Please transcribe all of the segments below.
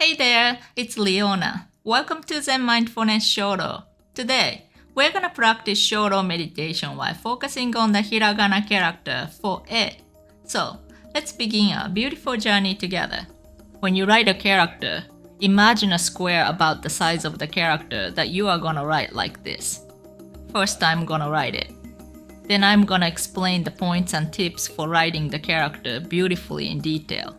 Hey there, it's Leona. Welcome to Zen Mindfulness Shodo. Today, we're gonna practice Shodo meditation while focusing on the Hiragana character for E. So, let's begin a beautiful journey together. When you write a character, imagine a square about the size of the character that you are gonna write like this. First, I'm gonna write it. Then I'm gonna explain the points and tips for writing the character beautifully in detail.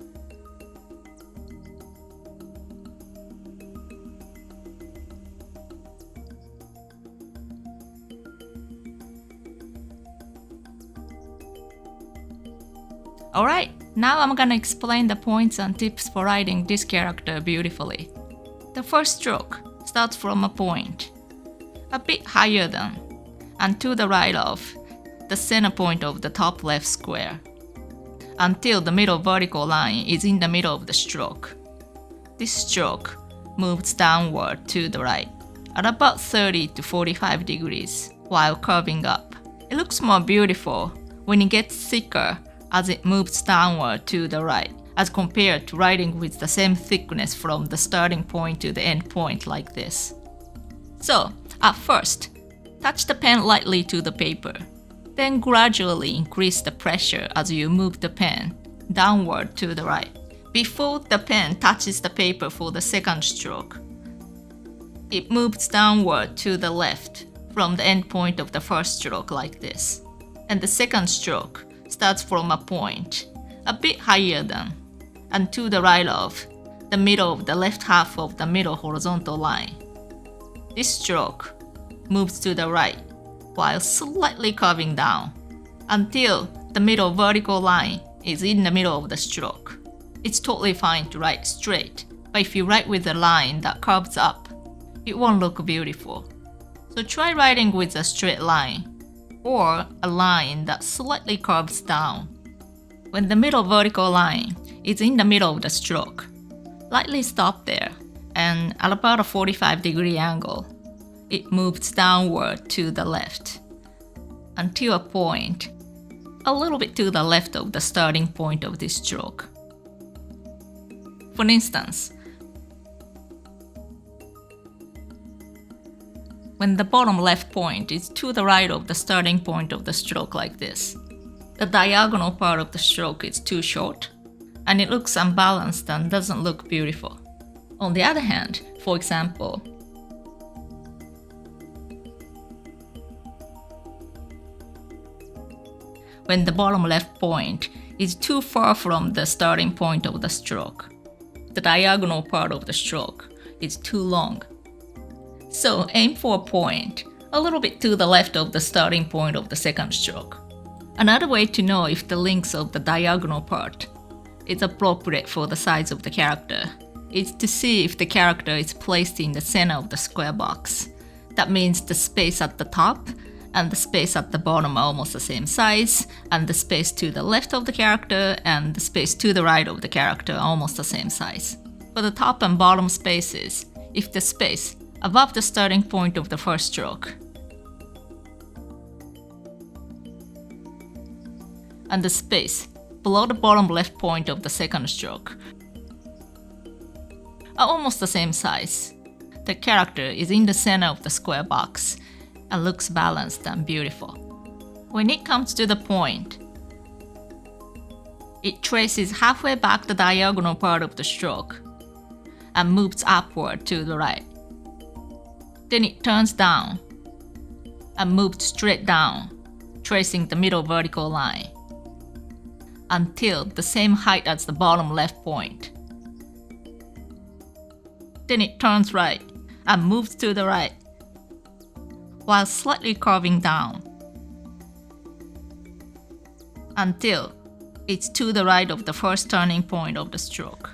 Alright, now I'm gonna explain the points and tips for writing this character beautifully. The first stroke starts from a point, a bit higher than, and to the right of, the center point of the top left square, until the middle vertical line is in the middle of the stroke. This stroke moves downward to the right, at about 30 to 45 degrees, while curving up. It looks more beautiful when it gets thicker as it moves downward to the right, as compared to writing with the same thickness from the starting point to the end point like this. So, at first, touch the pen lightly to the paper, then gradually increase the pressure as you move the pen downward to the right, before the pen touches the paper for the second stroke. It moves downward to the left from the end point of the first stroke like this, and the second stroke starts from a point a bit higher than, and to the right of, the middle of the left half of the middle horizontal line. This stroke moves to the right while slightly curving down until the middle vertical line is in the middle of the stroke. It's totally fine to write straight, but if you write with a line that curves up, it won't look beautiful. So try writing with a straight line or a line that slightly curves down. When the middle vertical line is in the middle of the stroke, lightly stop there, and at about a 45-degree angle, it moves downward to the left until a point a little bit to the left of the starting point of this stroke. For instance, when the bottom left point is to the right of the starting point of the stroke like this, the diagonal part of the stroke is too short, and it looks unbalanced and doesn't look beautiful. On the other hand, for example, when the bottom left point is too far from the starting point of the stroke, the diagonal part of the stroke is too long. So aim for a point a little bit to the left of the starting point of the second stroke. Another way to know if the length of the diagonal part is appropriate for the size of the character is to see if the character is placed in the center of the square box. That means the space at the top and the space at the bottom are almost the same size, and the space to the left of the character and the space to the right of the character are almost the same size. For the top and bottom spaces, if the space above the starting point of the first stroke and the space below the bottom left point of the second stroke are almost the same size, the character is in the center of the square box and looks balanced and beautiful. When it comes to the point, it traces halfway back the diagonal part of the stroke and moves upward to the right. Then it turns down and moves straight down, tracing the middle vertical line until the same height as the bottom left point. Then it turns right and moves to the right while slightly curving down until it's to the right of the first turning point of the stroke.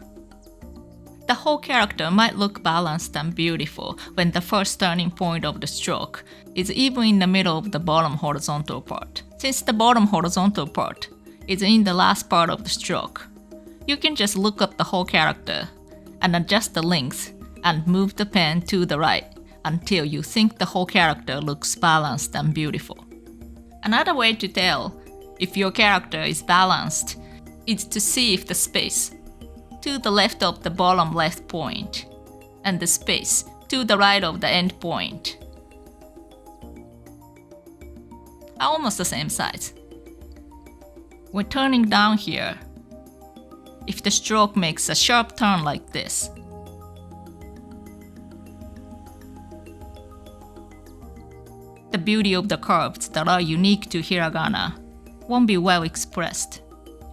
The whole character might look balanced and beautiful when the first turning point of the stroke is even in the middle of the bottom horizontal part. Since the bottom horizontal part is in the last part of the stroke, you can just look at the whole character and adjust the length and move the pen to the right until you think the whole character looks balanced and beautiful. Another way to tell if your character is balanced is to see if the space to the left of the bottom left point, and the space to the right of the end point are almost the same size. When turning down here, if the stroke makes a sharp turn like this, the beauty of the curves that are unique to hiragana won't be well expressed.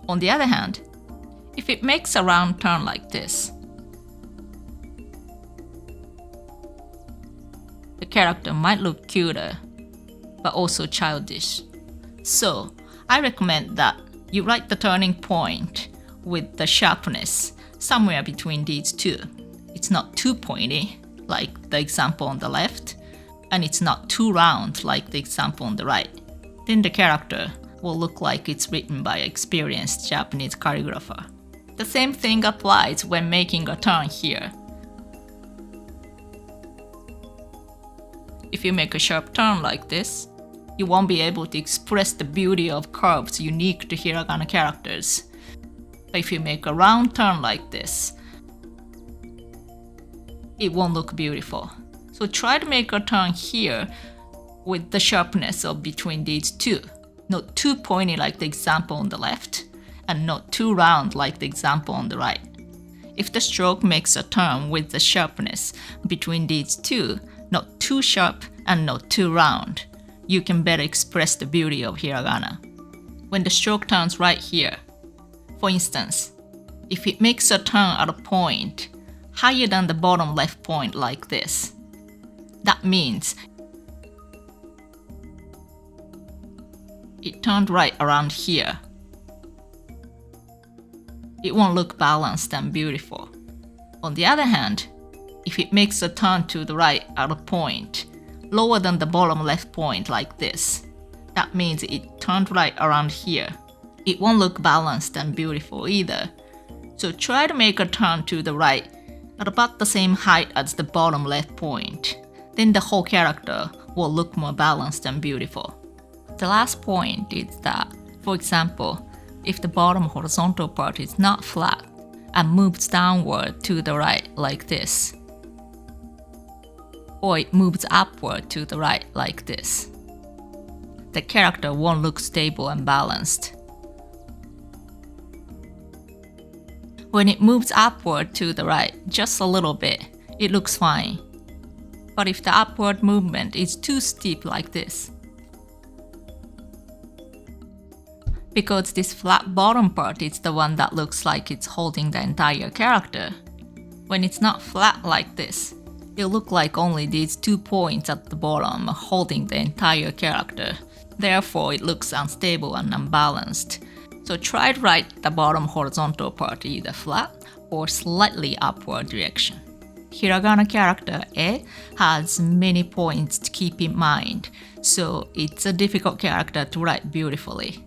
On the other hand, if it makes a round turn like this, the character might look cuter, but also childish. So, I recommend that you write the turning point with the sharpness somewhere between these two. It's not too pointy, like the example on the left, and it's not too round, like the example on the right. Then the character will look like it's written by an experienced Japanese calligrapher. The same thing applies when making a turn here. If you make a sharp turn like this, you won't be able to express the beauty of curves unique to hiragana characters. But if you make a round turn like this, it won't look beautiful. So try to make a turn here with the sharpness of between these two. Not too pointy like the example on the left, and not too round like the example on the right. If the stroke makes a turn with the sharpness between these two, not too sharp and not too round, you can better express the beauty of hiragana. When the stroke turns right here, for instance, if it makes a turn at a point higher than the bottom left point like this, that means it turned right around here. It won't look balanced and beautiful. On the other hand, if it makes a turn to the right at a point lower than the bottom left point like this, that means it turned right around here. It won't look balanced and beautiful either. So try to make a turn to the right at about the same height as the bottom left point. Then the whole character will look more balanced and beautiful. The last point is that, for example, if the bottom horizontal part is not flat and moves downward to the right like this, or it moves upward to the right like this, the character won't look stable and balanced. When it moves upward to the right just a little bit, it looks fine. But if the upward movement is too steep like this, because this flat bottom part is the one that looks like it's holding the entire character, when it's not flat like this, it'll look like only these 2 points at the bottom are holding the entire character. Therefore, it looks unstable and unbalanced. So try to write the bottom horizontal part either flat or slightly upward direction. Hiragana character E has many points to keep in mind, so it's a difficult character to write beautifully.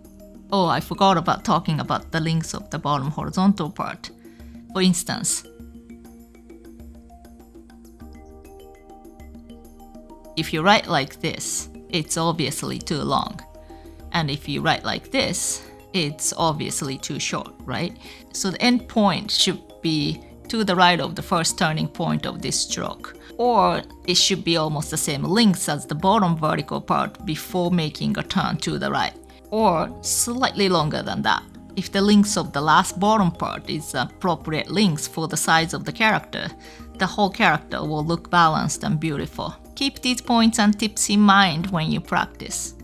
Oh, I forgot about talking about the length of the bottom horizontal part. For instance, if you write like this, it's obviously too long. And if you write like this, it's obviously too short, right? So the end point should be to the right of the first turning point of this stroke. Or it should be almost the same length as the bottom vertical part before making a turn to the right. Or slightly longer than that. If the length of the last bottom part is appropriate length for the size of the character, the whole character will look balanced and beautiful. Keep these points and tips in mind when you practice.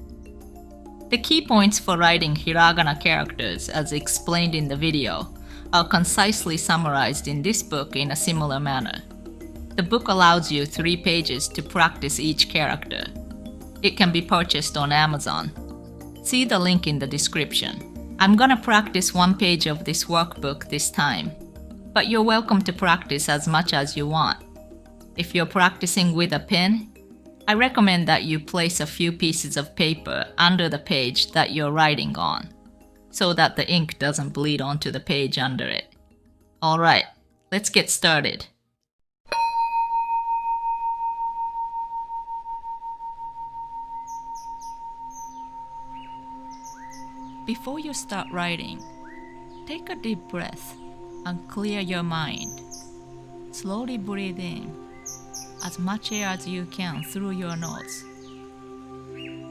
The key points for writing hiragana characters, as explained in the video, are concisely summarized in this book in a similar manner. The book allows you 3 pages to practice each character. It can be purchased on Amazon. See the link in the description. I'm gonna practice 1 page of this workbook this time, but you're welcome to practice as much as you want. If you're practicing with a pen, I recommend that you place a few pieces of paper under the page that you're writing on, so that the ink doesn't bleed onto the page under it. Alright, let's get started. Before you start writing, take a deep breath and clear your mind. Slowly breathe in as much air as you can through your nose,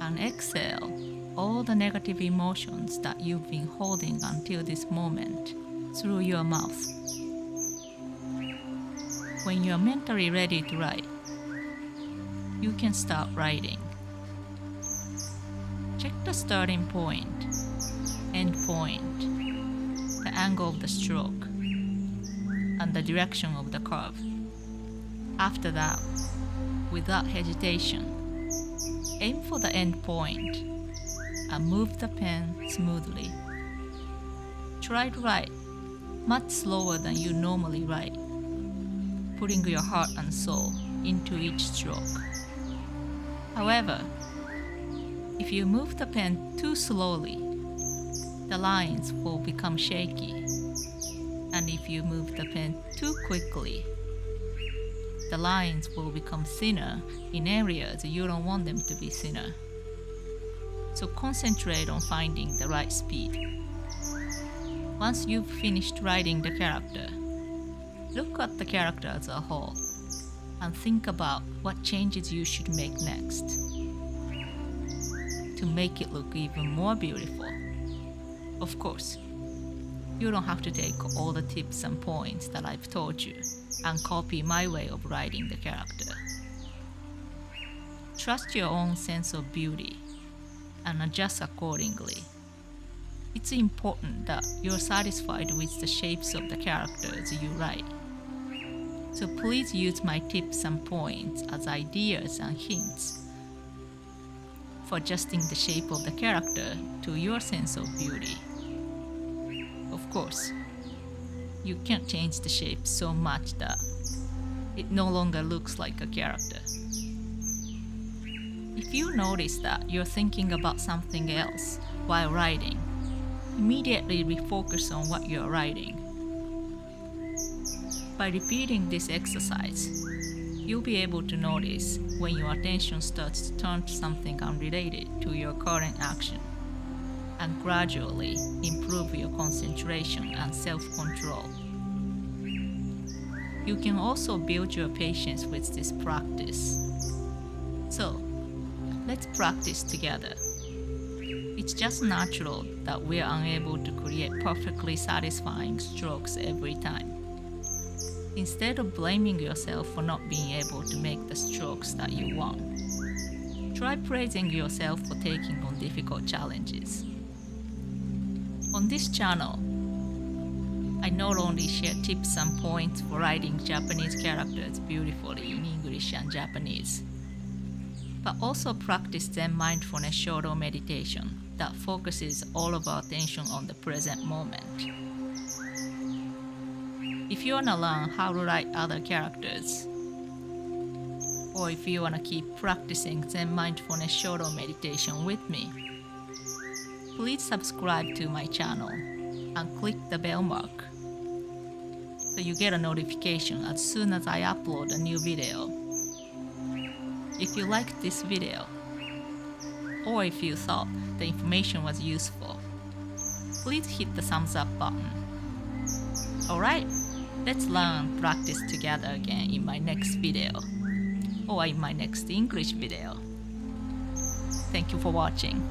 and exhale all the negative emotions that you've been holding until this moment through your mouth. When you're mentally ready to write, you can start writing. Check the starting point, end point, the angle of the stroke, and the direction of the curve. After that, without hesitation, aim for the end point and move the pen smoothly. Try to write much slower than you normally write, putting your heart and soul into each stroke. However, if you move the pen too slowly, the lines will become shaky. And if you move the pen too quickly, the lines will become thinner in areas you don't want them to be thinner. So concentrate on finding the right speed. Once you've finished writing the character, look at the character as a whole and think about what changes you should make next to make it look even more beautiful. Of course, you don't have to take all the tips and points that I've taught you and copy my way of writing the character. Trust your own sense of beauty and adjust accordingly. It's important that you're satisfied with the shapes of the characters you write. So please use my tips and points as ideas and hints for adjusting the shape of the character to your sense of beauty. Of course, you can't change the shape so much that it no longer looks like a character. If you notice that you're thinking about something else while writing, immediately refocus on what you're writing. By repeating this exercise, you'll be able to notice when your attention starts to turn to something unrelated to your current action, and gradually improve your concentration and self-control. You can also build your patience with this practice. So, let's practice together. It's just natural that we're unable to create perfectly satisfying strokes every time. Instead of blaming yourself for not being able to make the strokes that you want, try praising yourself for taking on difficult challenges. On this channel, I not only share tips and points for writing Japanese characters beautifully in English and Japanese, but also practice Zen Mindfulness Shodo meditation that focuses all of our attention on the present moment. If you want to learn how to write other characters, or if you want to keep practicing Zen Mindfulness Shodo meditation with me, please subscribe to my channel and click the bell mark so you get a notification as soon as I upload a new video. If you liked this video, or if you thought the information was useful, please hit the thumbs up button. Alright, let's learn and practice together again in my next video, or in my next English video. Thank you for watching.